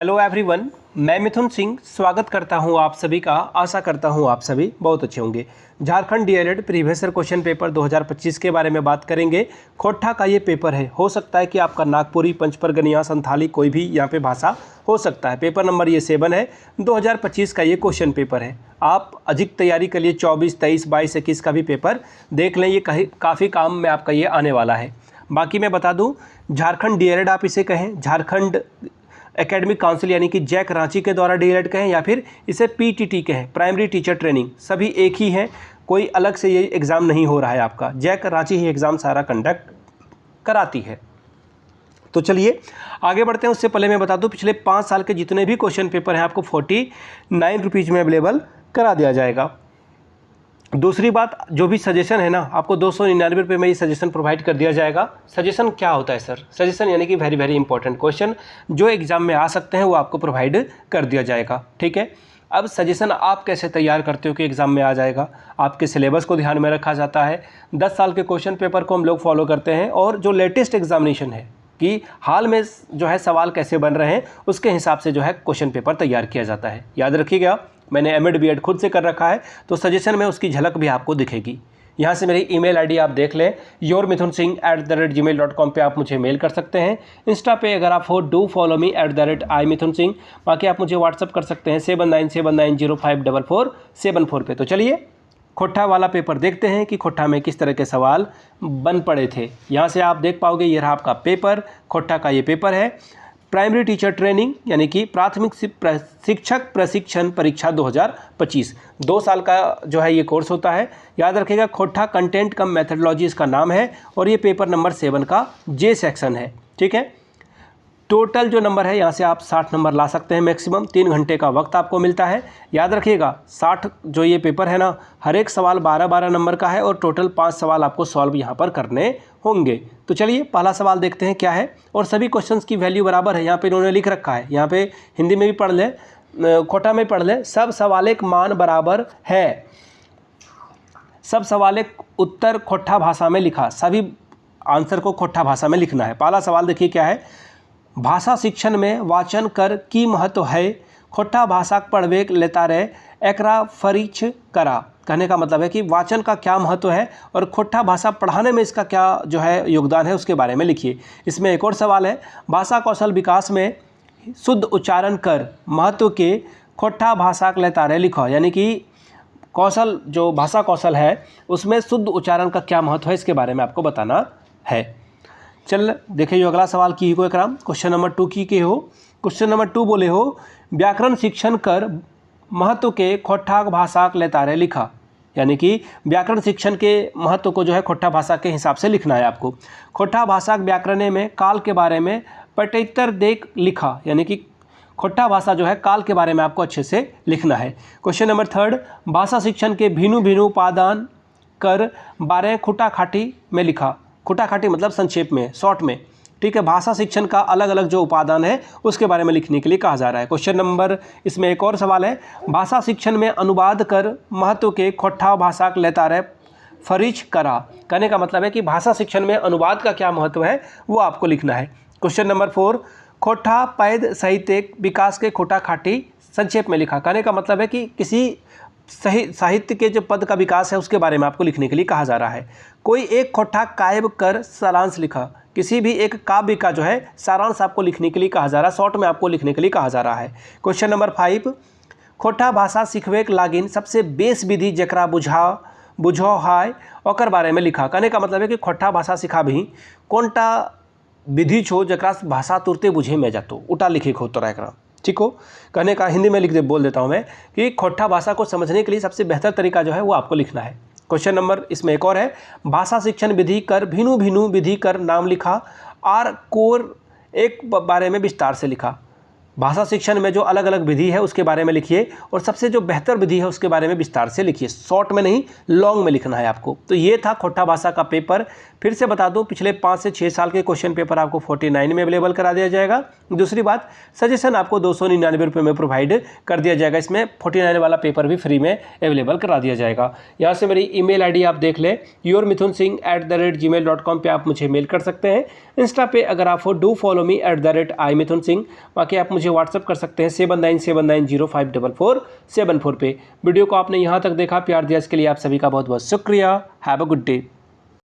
Hello everyone, मैं मिथुन सिंह स्वागत करता हूं आप सभी का। आशा करता हूं आप सभी बहुत अच्छे होंगे। Jharkhand DElEd previous year question paper 2025 के बारे में बात करेंगे। खोट्ठा का ये पेपर है। हो सकता है कि आपका नागपुरी, पंचपरगनिया, संथाली कोई भी यहाँ पे भाषा हो सकता है। पेपर नंबर ये 7 है। 2025 का ये क्वेश्चन पेपर है। आप अधिक तैयारी के लिए 24, 23, 22, 21 का भी पेपर देख लें। ये काफ़ी काम में आपका ये आने वाला है। बाकी मैं बता दूँ, झारखंड डीएलएड आप इसे कहें, झारखंड एकेडमिक काउंसिल यानी कि जैक रांची के द्वारा डीएलएड कहें, या फिर इसे पीटीटी कहें, प्राइमरी टीचर ट्रेनिंग, सभी एक ही है। कोई अलग से ये एग्ज़ाम नहीं हो रहा है आपका। जैक रांची ही एग्ज़ाम सारा कंडक्ट कराती है। तो चलिए आगे बढ़ते हैं। उससे पहले मैं बता दूं, पिछले 5 साल के जितने भी क्वेश्चन पेपर हैं आपको 49 रुपीज़ में अवेलेबल करा दिया जाएगा। दूसरी बात, जो भी सजेशन है ना, आपको 299 रुपये में ये सजेशन प्रोवाइड कर दिया जाएगा। सजेशन क्या होता है सर? सजेशन यानी कि वेरी वेरी इंपॉर्टेंट क्वेश्चन जो एग्जाम में आ सकते हैं वो आपको प्रोवाइड कर दिया जाएगा। ठीक है। अब सजेशन आप कैसे तैयार करते हो कि एग्ज़ाम में आ जाएगा? आपके सिलेबस को ध्यान में रखा जाता है। 10 साल के क्वेश्चन पेपर को हम लोग फॉलो करते हैं, और जो लेटेस्ट एग्जामिनेशन है कि हाल में जो है सवाल कैसे बन रहे हैं, उसके हिसाब से जो है क्वेश्चन पेपर तैयार किया जाता है। याद रखिएगा, मैंने एमएड बीएड खुद से कर रखा है, तो सजेशन में उसकी झलक भी आपको दिखेगी। यहाँ से मेरी ईमेल आईडी आप देख लें, yourmithunsingh@gmail.com पे आप मुझे मेल कर सकते हैं। इंस्टा पे अगर आप हो, डू फॉलो मी @imithunsingh। बाकी आप मुझे व्हाट्सअप कर सकते हैं 7979054474 पे। तो चलिए खोट्ठा वाला पेपर देखते हैं कि खोट्ठा में किस तरह के सवाल बन पड़े थे। यहाँ से आप देख पाओगे, ये रहा आपका पेपर। खोट्ठा का ये पेपर है प्राइमरी टीचर ट्रेनिंग यानी कि प्राथमिक शिक्षक प्रशिक्षण परीक्षा 2025। 2 साल का जो है ये कोर्स होता है। याद रखिएगा, खोट्ठा कंटेंट कम मेथडोलॉजी इसका नाम है, और ये पेपर नंबर 7 का जे सेक्शन है। ठीक है। टोटल जो नंबर है यहाँ से आप 60 नंबर ला सकते हैं मैक्सिमम। 3 घंटे का वक्त आपको मिलता है। याद रखिएगा, 60 जो ये पेपर है ना, हर एक सवाल 12-12 नंबर का है, और टोटल 5 सवाल आपको सॉल्व यहाँ पर करने होंगे। तो चलिए पहला सवाल देखते हैं क्या है। और सभी क्वेश्चंस की वैल्यू बराबर है। यहाँ पे इन्होंने लिख रखा है, यहाँ पे हिंदी में भी पढ़ ले, खोटा में पढ़ ले, सब सवालिक मान बराबर है। सब सवालिक उत्तर खोट्ठा भाषा में लिखा। सभी आंसर को खोट्ठा भाषा में लिखना है। पहला सवाल देखिए क्या है। भाषा शिक्षण में वाचन कर की महत्व है। खोट्ठा भाषा पढ़वे लेता रहे एकरा फरीच करा। कहने का मतलब है कि वाचन का क्या महत्व है और खोट्ठा भाषा पढ़ाने में इसका क्या जो है योगदान है, उसके बारे में लिखिए। इसमें एक और सवाल है, भाषा कौशल विकास में शुद्ध उच्चारण कर महत्व के खोट्ठा भाषा लेता रहे लिखो। यानी कि कौशल, जो भाषा कौशल है उसमें शुद्ध उच्चारण का क्या महत्व है, इसके बारे में आपको बताना है। चल देखिए, जो अगला सवाल की को एकराम क्वेश्चन नंबर 2 की के हो। क्वेश्चन नंबर 2 बोले हो, व्याकरण शिक्षण कर महत्व के खोट्ठा भाषा लेता रहे लिखा। यानी कि व्याकरण शिक्षण के महत्व को जो है खोट्ठा भाषा के हिसाब से लिखना है आपको। खोट्ठा भाषा व्याकरण में काल के बारे में पटैतर देख लिखा। यानी कि खोट्ठा भाषा जो है काल के बारे में आपको अच्छे से लिखना है। क्वेश्चन नंबर 3, भाषा शिक्षण के भिन्न भिन्न उपादान कर 12 खुटा खाटी में लिखा। खुटा खाटी मतलब संक्षेप में, शॉर्ट में। ठीक है। भाषा शिक्षण का अलग अलग जो उपादान है उसके बारे में लिखने के लिए कहा जा रहा है। क्वेश्चन नंबर, इसमें एक और सवाल है, भाषा शिक्षण में अनुवाद कर महत्व के खोट्ठा भाषा लेता रहे फरीच करा। कहने का मतलब है कि भाषा शिक्षण में अनुवाद का क्या महत्व है वो आपको लिखना है। क्वेश्चन नंबर 4, खोट्ठा पैद साहित्य विकास के खोटा खाटी संक्षेप में लिखा। कहने का मतलब है कि किसी सही साहित्य के जो पद का विकास है उसके बारे में आपको लिखने के लिए कहा जा रहा है। कोई एक खोट्ठा काव्य कर सारांश लिखा। किसी भी एक काव्य का जो है सारांश आपको लिखने के लिए कहा जा रहा है, शॉर्ट में आपको लिखने के लिए कहा जा रहा है। क्वेश्चन नंबर 5, खोट्ठा भाषा सीखवे के लागिन सबसे बेस विधि जकरा बुझो हाय ओकर बारे में लिखा। कहने का मतलब है कि खोट्ठा भाषा सिखा भी कोनटा विधि छो जकरा भाषा तुरते बुझे में जातो, उटा लिखे हो तो एकरा। ठीक हो। कहने का हिंदी में बोल देता हूँ मैं कि खोट्ठा भाषा को समझने के लिए सबसे बेहतर तरीका जो है वो आपको लिखना है। क्वेश्चन नंबर इसमें एक और है, भाषा शिक्षण विधि कर भिनु भिनु विधि कर नाम लिखा और कोर एक बारे में विस्तार से लिखा। भाषा शिक्षण में जो अलग अलग विधि है उसके बारे में लिखिए, और सबसे जो बेहतर विधि है उसके बारे में विस्तार से लिखिए। शॉर्ट में नहीं, लॉन्ग में लिखना है आपको। तो ये था खोट्ठा भाषा का पेपर फिर से बता दूं, पिछले 5 से 6 साल के क्वेश्चन पेपर आपको 49 में अवेलेबल करा दिया जाएगा। दूसरी बात, सजेशन आपको 299 रुपये में प्रोवाइड कर दिया जाएगा। इसमें 49 वाला पेपर भी फ्री में अवेलेबल करा दिया जाएगा। यहाँ से मेरी ईमेल आईडी आप देख लें, yourmithunsingh@gmail.com पे आप मुझे मेल कर सकते हैं। इंस्टा पे अगर आप हो, डू फॉलो मी @imithunsingh। बाकी आप मुझे व्हाट्सअप कर सकते हैं 7979054474 पे। वीडियो को आपने यहाँ तक देखा, प्यार दिया, इसके लिए आप सभी का बहुत बहुत शुक्रिया। Have a good day.